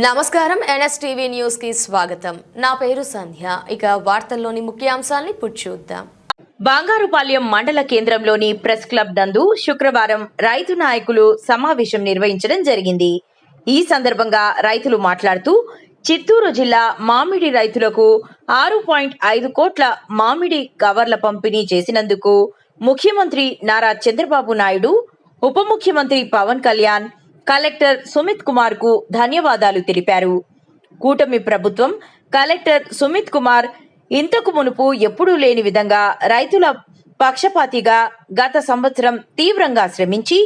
నమస్కారం NSTV news కి స్వాగతం. నా పేరు సంధ్య. ఇక వార్తల్లోని ముఖ్యాంశాలను ఇప్పుడు చూద్దాం. బంగారుపాలెం మండల కేంద్రంలోని ప్రెస్ క్లబ్ నందు శుక్రవారం రైతు నాయకులు సమావేశం నిర్వహించడం జరిగింది. ఈ సందర్భంగా రైతులు మాట్లాడుతూ చిత్తూరు జిల్లా మామిడి రైతులకు 6.5 కోట్ల మామిడి కవర్ల పంపిణీ చేసినందుకు ముఖ్యమంత్రి నారా చంద్రబాబు నాయుడు, ఉప ముఖ్యమంత్రి పవన్ కళ్యాణ్, కలెక్టర్ సుమిత్ కుమార్ కు ధన్యవాదాలు తెలిపారు. కూటమి ప్రభుత్వం కలెక్టర్ సుమిత్ కుమార్ ఇంతకు మునుపు ఎప్పుడూ లేని విధంగా రైతుల పక్షపాతిగా గత సంవత్సరం తీవ్రంగా శ్రమించి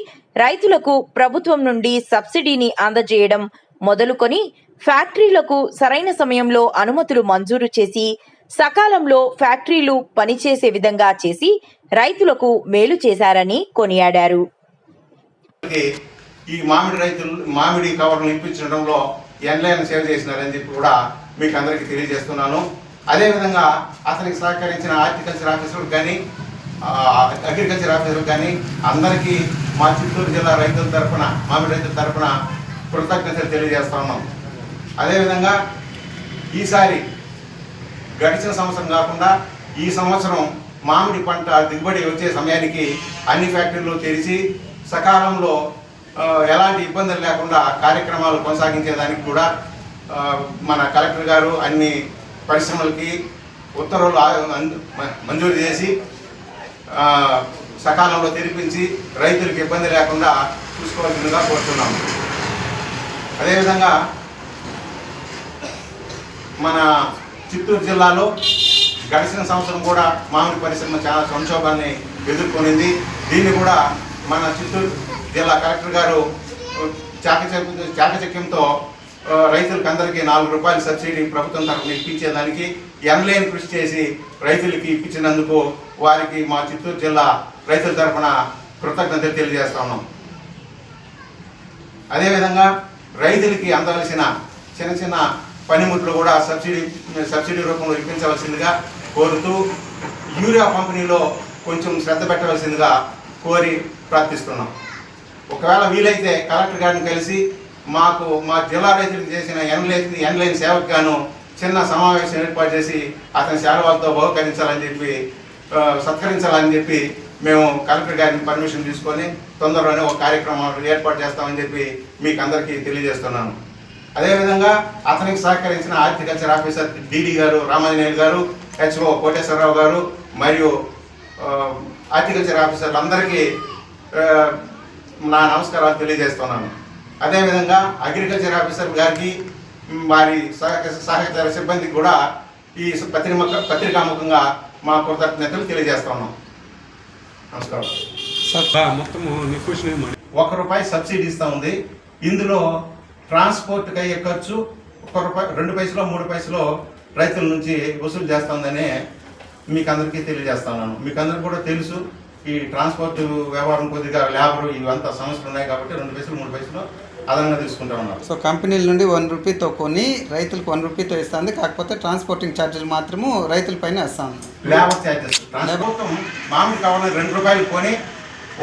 రైతులకు ప్రభుత్వం నుండి సబ్సిడీని అందజేయడం మొదలుకొని ఫ్యాక్టరీలకు సరైన సమయంలో అనుమతులు మంజూరు చేసి సకాలంలో ఫ్యాక్టరీలు పనిచేసే విధంగా చేసి రైతులకు మేలు చేశారని కొనియాడారు. ఈ మామిడి కవర్లు ఇప్పించడంలో ఎన్లైన్ సేవ చేసినారని చెప్పి కూడా మీకు అందరికీ తెలియజేస్తున్నాను. అదేవిధంగా అతనికి సహకరించిన హార్టికల్చర్ ఆఫీసర్లకు కానీ అగ్రికల్చర్ ఆఫీసర్లకు కానీ అందరికీ మా చిత్తూరు జిల్లా రైతుల తరఫున మామిడి రైతుల తరఫున కృతజ్ఞతలు తెలియజేస్తా ఉన్నాం. అదేవిధంగా ఈసారి గడిచిన సంవత్సరం కాకుండా ఈ సంవత్సరం మామిడి పంట దిగుబడి వచ్చే సమయానికి అన్ని ఫ్యాక్టరీలు తెరిచి సకాలంలో ఎలాంటి ఇబ్బందులు లేకుండా కార్యక్రమాలు కొనసాగించేదానికి కూడా మన కలెక్టర్ గారు అన్ని పరిశ్రమలకి ఉత్తర్వులు మంజూరు చేసి సకాలంలో తెరిపించి రైతులకు ఇబ్బంది లేకుండా చూసుకోవాల్సిందిగా కోరుతున్నాము. అదేవిధంగా మన చిత్తూరు జిల్లాలో గడిచిన సంవత్సరం కూడా మామిడి పరిశ్రమ చాలా సంక్షోభాన్ని ఎదుర్కొనింది. దీన్ని కూడా మన చిత్తూరు జిల్లా కలెక్టర్ గారు చాకచక్యంతో రైతులకు అందరికీ 4 రూపాయల సబ్సిడీ ప్రభుత్వం తరఫున ఇప్పించేదానికి ఎనలేని కృషి చేసి రైతులకి ఇప్పించినందుకు వారికి మా చిత్తూరు జిల్లా రైతుల తరఫున కృతజ్ఞతలు తెలియజేస్తా ఉన్నాం. అదేవిధంగా రైతులకి అందవలసిన చిన్న చిన్న పనిముట్లు కూడా సబ్సిడీ రూపంలో ఇప్పించవలసిందిగా కోరుతూ యూరియా పంపిణీలో కొంచెం శ్రద్ధ పెట్టవలసిందిగా కోరి ప్రార్థిస్తున్నాం. ఒకవేళ వీలైతే కలెక్టర్ గారిని కలిసి మా జిల్లా రైతులకు చేసిన ఎన్లైన్ సేవకు గాను చిన్న సమావేశం ఏర్పాటు చేసి అతని సేవలతో సత్కరించాలని చెప్పి మేము కలెక్టర్ గారిని పర్మిషన్ తీసుకొని తొందరలోనే ఒక కార్యక్రమం ఏర్పాటు చేస్తామని చెప్పి మీకు అందరికీ తెలియజేస్తున్నాను. అదేవిధంగా అతనికి సహకరించిన హార్టికల్చర్ ఆఫీసర్ డిడి గారు రామాంజనేయులు గారు, హెచ్ఓ కోటేశ్వరరావు గారు మరియు హార్టికల్చర్ ఆఫీసర్లు అందరికీ నా నమస్కారాలు తెలియజేస్తున్నాను. అదేవిధంగా అగ్రికల్చర్ ఆఫీసర్ గారికి వారి సహకార సిబ్బందికి కూడా ఈ పత్రికాముఖంగా మా కృతజ్ఞతలు తెలియజేస్తున్నాం. నమస్కారం. ₹1 సబ్సిడీ ఇస్తూ ఉంది. ఇందులో ట్రాన్స్పోర్ట్కి అయ్యే ఖర్చు ₹1, 2 పైసలో 3 పైసలో రైతుల నుంచి వసూలు చేస్తుందని మీకు అందరికీ తెలియజేస్తున్నాను. మీకు అందరికీ కూడా తెలుసు ఈ ట్రాన్స్పోర్ట్ వ్యవహారం కొద్దిగా లేబర్ ఇవంతా సమస్యలు ఉన్నాయి కాబట్టి 2 పైసలు 3 పైసలు అదనంగా తీసుకుంటా ఉన్నారు. సో కంపెనీల నుండి ₹1 కొని రైతులకు ₹1 ఇస్తుంది. కాకపోతే ట్రాన్స్పోర్టింగ్ ఛార్జెస్ మాత్రము రైతుల పైన వేస్తాను. లేబర్ ఛార్జెస్ ప్రభుత్వం మామిడి కావాలని ₹2 కొని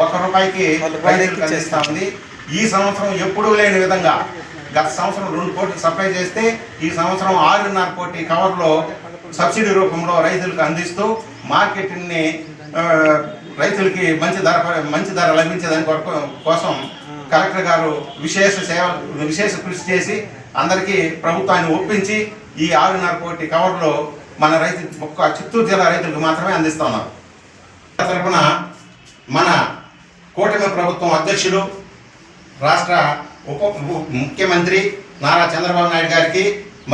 ₹1కి రైతులకు అందిస్తూ ఉంది. ఈ సంవత్సరం ఎప్పుడూ లేని విధంగా గత సంవత్సరం 2 కోట్లు సప్లై చేస్తే ఈ సంవత్సరం 6.5 కోటి కవర్లో సబ్సిడీ రూపంలో రైతులకు అందిస్తూ మార్కెట్ని రైతులకి మంచి ధర లభించేదాని కోసం కలెక్టర్ గారు విశేష కృషి చేసి అందరికీ ప్రభుత్వాన్ని ఒప్పించి ఈ 6.5 కోటి కవర్లో మన చిత్తూరు జిల్లా రైతులకు మాత్రమే అందిస్తున్నారు. తరఫున మన కూటమి ప్రభుత్వం అధ్యక్షుడు రాష్ట్ర ఉప ముఖ్యమంత్రి నారా చంద్రబాబు నాయుడు గారికి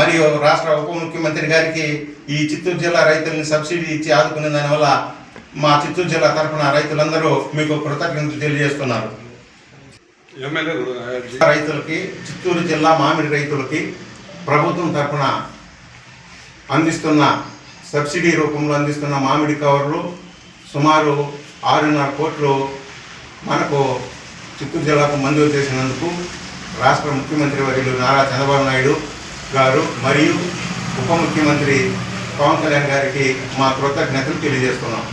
మరియు రాష్ట్ర ఉప ముఖ్యమంత్రి గారికి ఈ చిత్తూరు జిల్లా రైతులను సబ్సిడీ ఇచ్చి ఆదుకునే దానివల్ల మా చిత్తూరు జిల్లా తరఫున రైతులందరూ మీకు కృతజ్ఞతలు తెలియజేస్తున్నారు. రైతులకి చిత్తూరు జిల్లా మామిడి రైతులకి ప్రభుత్వం తరఫున అందిస్తున్న సబ్సిడీ రూపంలో అందిస్తున్న మామిడి కవర్లు సుమారు 6.5 కోట్లు మనకు చిత్తూరు జిల్లాకు మంజూరు చేసినందుకు రాష్ట్ర ముఖ్యమంత్రి వర్యులు నారా చంద్రబాబు నాయుడు గారు మరియు ఉప ముఖ్యమంత్రి పవన్ కళ్యాణ్ గారికి మా కృతజ్ఞతలు తెలియజేస్తున్నాం.